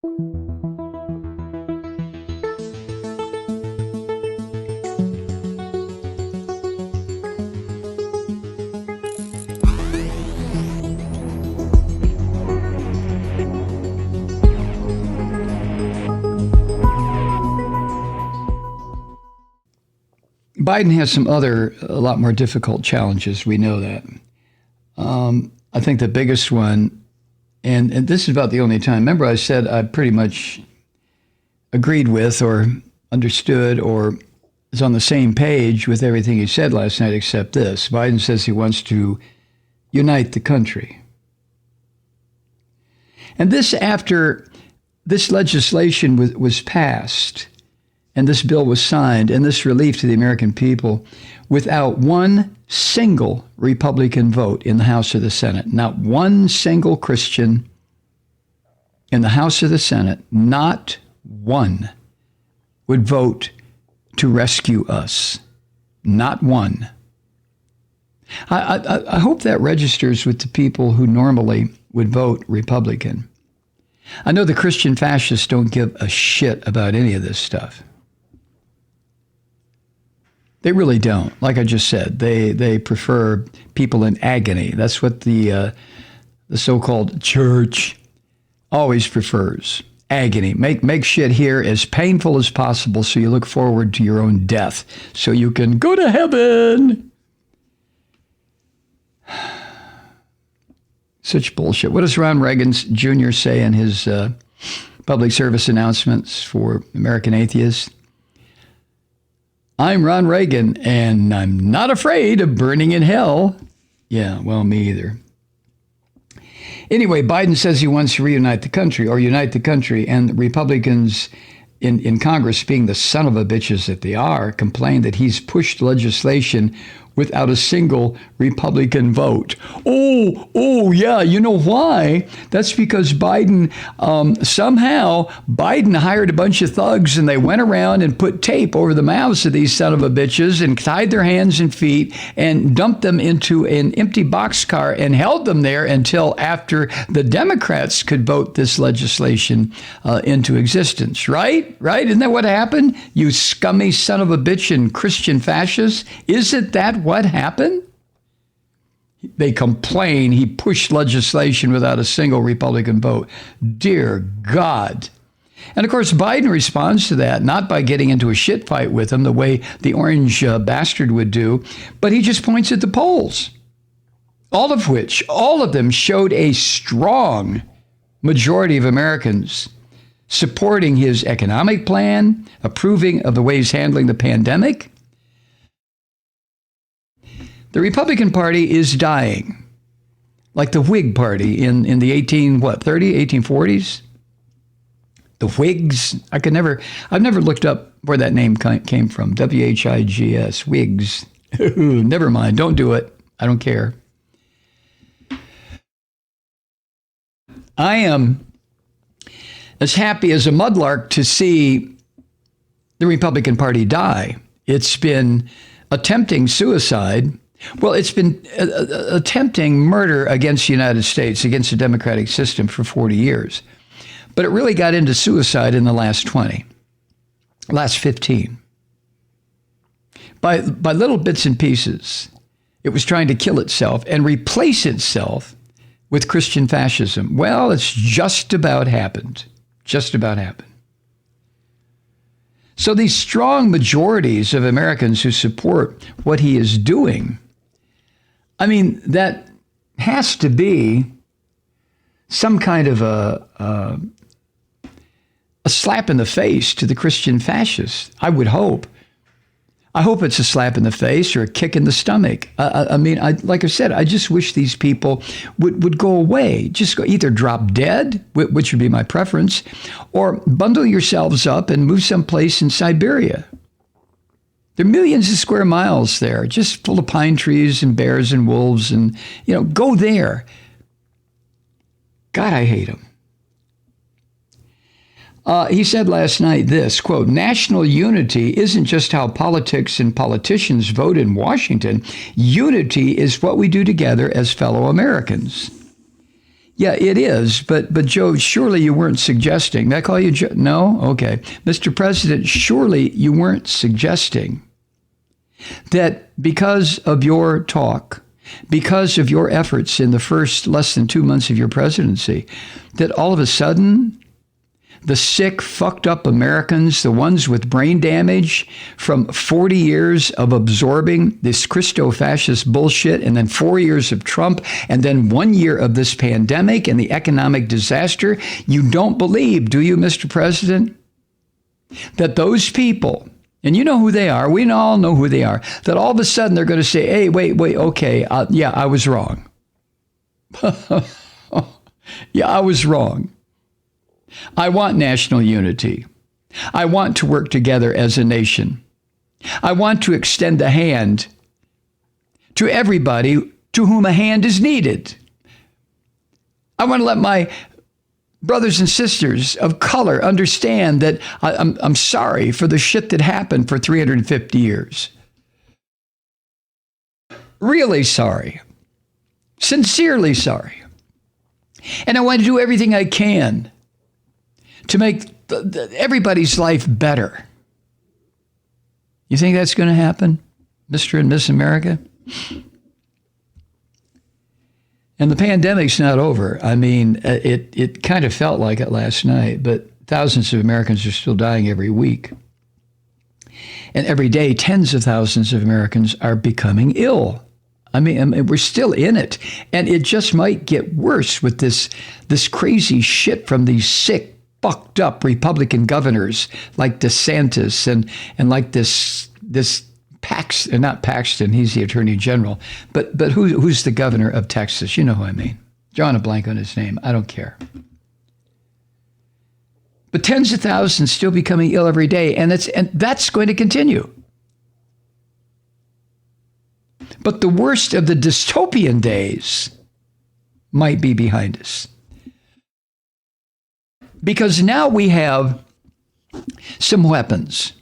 Biden has some other, a lot more difficult challenges. We know that. I think the biggest one, and this is about the only time, remember I said I pretty much agreed with or understood or is on the same page with everything he said last night except this. Biden says he wants to unite the country. And this after this legislation was passed and this bill was signed and this relief to the American people without one single Republican vote in the House or the Senate. Not one single Christian in the House or the Senate, not one, would vote to rescue us. Not one. I hope that registers with the people who normally would vote Republican. I know the Christian fascists don't give a shit about any of this stuff. They really don't. Like I just said, they prefer people in agony. That's what the so-called church always prefers. Agony. Make shit here as painful as possible so you look forward to your own death so you can go to heaven. Such bullshit. What does Ron Reagan Jr. say in his public service announcements for American atheists? I'm Ron Reagan, and I'm not afraid of burning in hell. Yeah, well, me either. Anyway, Biden says he wants to reunite the country or unite the country, and the Republicans in Congress, being the son of a bitches that they are, complain that he's pushed legislation without a single Republican vote. Oh, yeah, you know why? That's because Biden, somehow, Biden hired a bunch of thugs and they went around and put tape over the mouths of these son of a bitches and tied their hands and feet and dumped them into an empty boxcar and held them there until after the Democrats could vote this legislation into existence, right? Right? Isn't that what happened? You scummy son of a bitch and Christian fascists? Isn't that what happened? They complain he pushed legislation without a single Republican vote. Dear God. And of course, Biden responds to that, not by getting into a shit fight with him the way the orange bastard would do, but he just points at the polls, all of them showed a strong majority of Americans supporting his economic plan, approving of the way he's handling the pandemic. The Republican Party is dying, like the Whig Party in the 1840s. The Whigs. I've never looked up where that name came from. WHIGS, Whigs. Never mind. Don't do it. I don't care. I am as happy as a mudlark to see the Republican Party die. It's been attempting suicide. Well, it's been attempting murder against the United States, against the democratic system for 40 years. But it really got into suicide in the last 15. By little bits and pieces, it was trying to kill itself and replace itself with Christian fascism. Well, it's just about happened. Just about happened. So these strong majorities of Americans who support what he is doing, I mean, that has to be some kind of a slap in the face to the Christian fascists, I would hope. I hope it's a slap in the face or a kick in the stomach. Like I said, I just wish these people would go away. Just go either drop dead, which would be my preference, or bundle yourselves up and move someplace in Siberia. There are millions of square miles there, just full of pine trees and bears and wolves, and go there. God, I hate them. He said last night this, quote, national unity isn't just how politics and politicians vote in Washington. Unity is what we do together as fellow Americans. Yeah, it is. But Joe, surely you weren't suggesting. May I call you Joe? No? Okay. Mr. President, surely you weren't suggesting that because of your talk, because of your efforts in the first less than 2 months of your presidency, that all of a sudden the sick, fucked up Americans, the ones with brain damage from 40 years of absorbing this Christo-fascist bullshit, and then 4 years of Trump, and then 1 year of this pandemic and the economic disaster, you don't believe, do you, Mr. President, that those people, and you know who they are, we all know who they are, that all of a sudden they're going to say, hey, wait, okay, yeah, I was wrong. Yeah, I was wrong. I want national unity. I want to work together as a nation. I want to extend a hand to everybody to whom a hand is needed. I want to let my brothers and sisters of color understand that I'm sorry for the shit that happened for 350 years. Really sorry. Sincerely sorry. And I want to do everything I can to make everybody's life better. You think that's going to happen, Mr. and Miss America? And the pandemic's not over. I mean, it kind of felt like it last night, but thousands of Americans are still dying every week. And every day, tens of thousands of Americans are becoming ill. I mean, we're still in it. And it just might get worse with this crazy shit from these sick, fucked up Republican governors like DeSantis and like this Paxton, not Paxton, he's the attorney general, but who's the governor of Texas? You know who I mean. Drawing a blank on his name. I don't care. But tens of thousands still becoming ill every day, and that's going to continue. But the worst of the dystopian days might be behind us. Because now we have some weapons.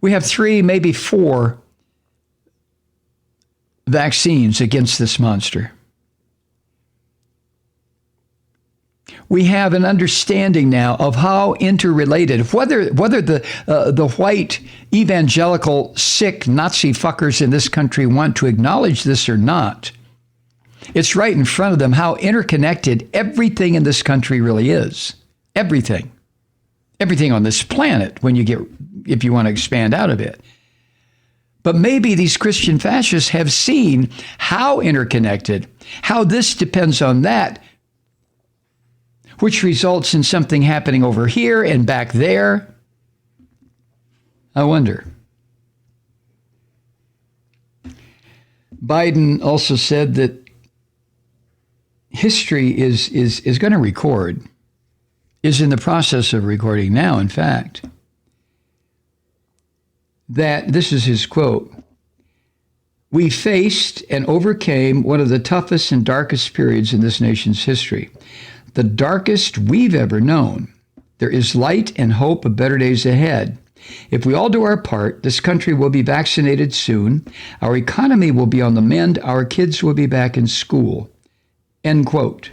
We have 3, maybe 4 vaccines against this monster. We have an understanding now of how interrelated, whether the white evangelical sick Nazi fuckers in this country want to acknowledge this or not. It's right in front of them how interconnected everything in this country really is. Everything. Everything on this planet, if you want to expand out a bit. But maybe these Christian fascists have seen how interconnected, how this depends on that, which results in something happening over here and back there. I wonder. Biden also said that history is going to record, is in the process of recording now, in fact, that, this is his quote, "We faced and overcame one of the toughest and darkest periods in this nation's history, the darkest we've ever known. There is light and hope of better days ahead. If we all do our part, this country will be vaccinated soon. Our economy will be on the mend. Our kids will be back in school." End quote.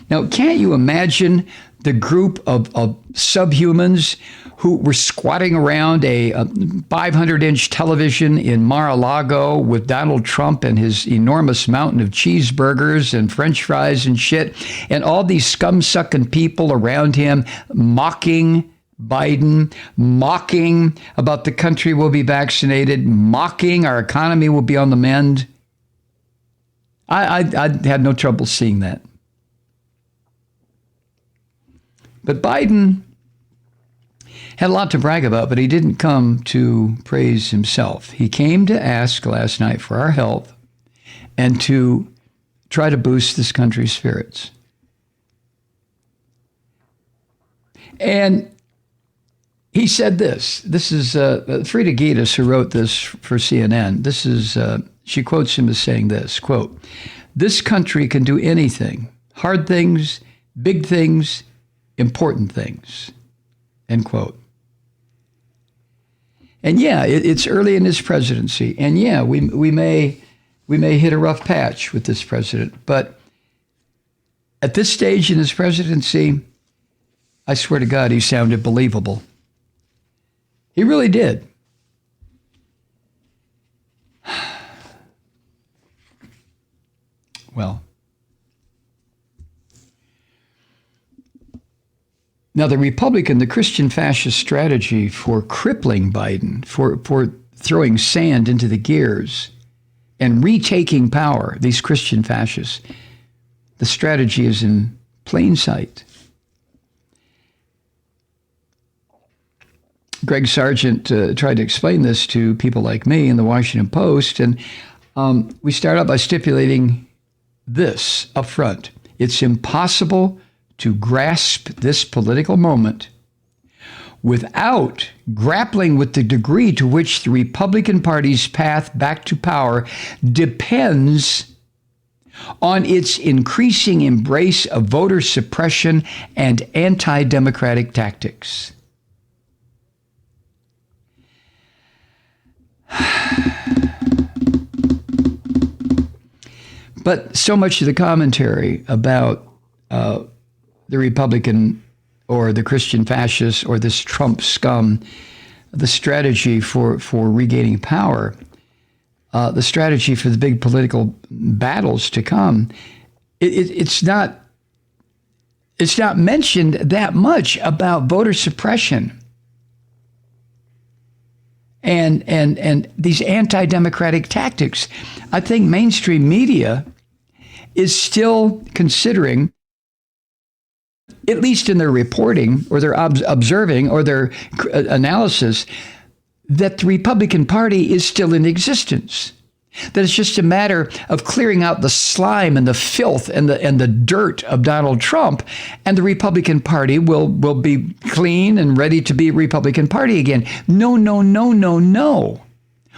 Now, can't you imagine the group of subhumans who were squatting around a 500-inch television in Mar-a-Lago with Donald Trump and his enormous mountain of cheeseburgers and French fries and shit, and all these scum-sucking people around him mocking Biden, mocking about the country will be vaccinated, mocking our economy will be on the mend? I had no trouble seeing that. But Biden had a lot to brag about, but he didn't come to praise himself. He came to ask last night for our health and to try to boost this country's spirits. And he said this. This is Frida Gitas, who wrote this for CNN. This is, she quotes him as saying this, quote, "This country can do anything, hard things, big things, important things," end quote. And yeah, it's early in his presidency. And yeah, we may hit a rough patch with this president, but At this stage in his presidency, I swear to God, he sounded believable. He really did. Well, now the Christian fascist strategy for crippling Biden, for throwing sand into the gears and retaking power, these Christian fascists, the strategy is in plain sight. Greg Sargent tried to explain this to people like me in the Washington Post, and we start out by stipulating this up front. It's impossible to grasp this political moment without grappling with the degree to which the Republican Party's path back to power depends on its increasing embrace of voter suppression and anti-democratic tactics. But so much of the commentary about the Republican or the Christian fascists or this Trump scum, the strategy for regaining power, the strategy for the big political battles to come, it's not mentioned that much about voter suppression and these anti-democratic tactics. I think mainstream media is still considering, at least in their reporting or their observing or their analysis, that the Republican Party is still in existence. That it's just a matter of clearing out the slime and the filth and the dirt of Donald Trump, and the Republican Party will be clean and ready to be Republican Party again. No, no, no, no, no.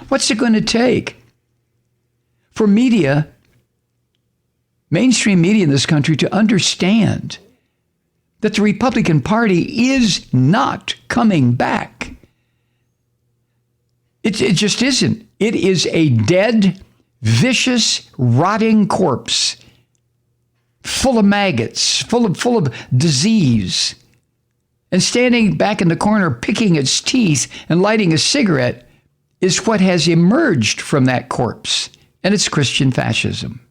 What's it going to take for media, mainstream media in this country, to understand that the Republican Party is not coming back? It just isn't. It is a dead, vicious, rotting corpse, full of maggots, full of disease. And standing back in the corner, picking its teeth and lighting a cigarette is what has emerged from that corpse, and it's Christian fascism.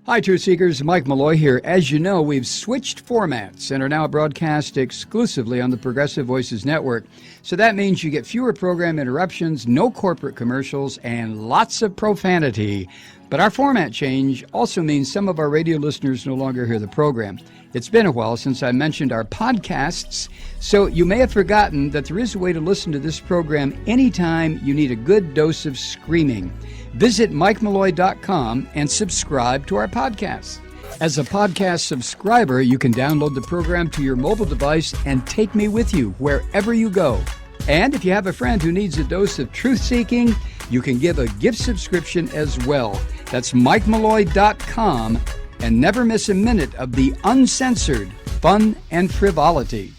Hi, Truth Seekers. Mike Malloy here. As you know, we've switched formats and are now broadcast exclusively on the Progressive Voices Network. So that means you get fewer program interruptions, no corporate commercials, and lots of profanity. But our format change also means some of our radio listeners no longer hear the program. It's been a while since I mentioned our podcasts, so you may have forgotten that there is a way to listen to this program anytime you need a good dose of screaming. Visit MikeMalloy.com and subscribe to our podcast. As a podcast subscriber, you can download the program to your mobile device and take me with you wherever you go. And if you have a friend who needs a dose of truth-seeking, you can give a gift subscription as well. That's MikeMalloy.com, and never miss a minute of the uncensored fun and frivolity.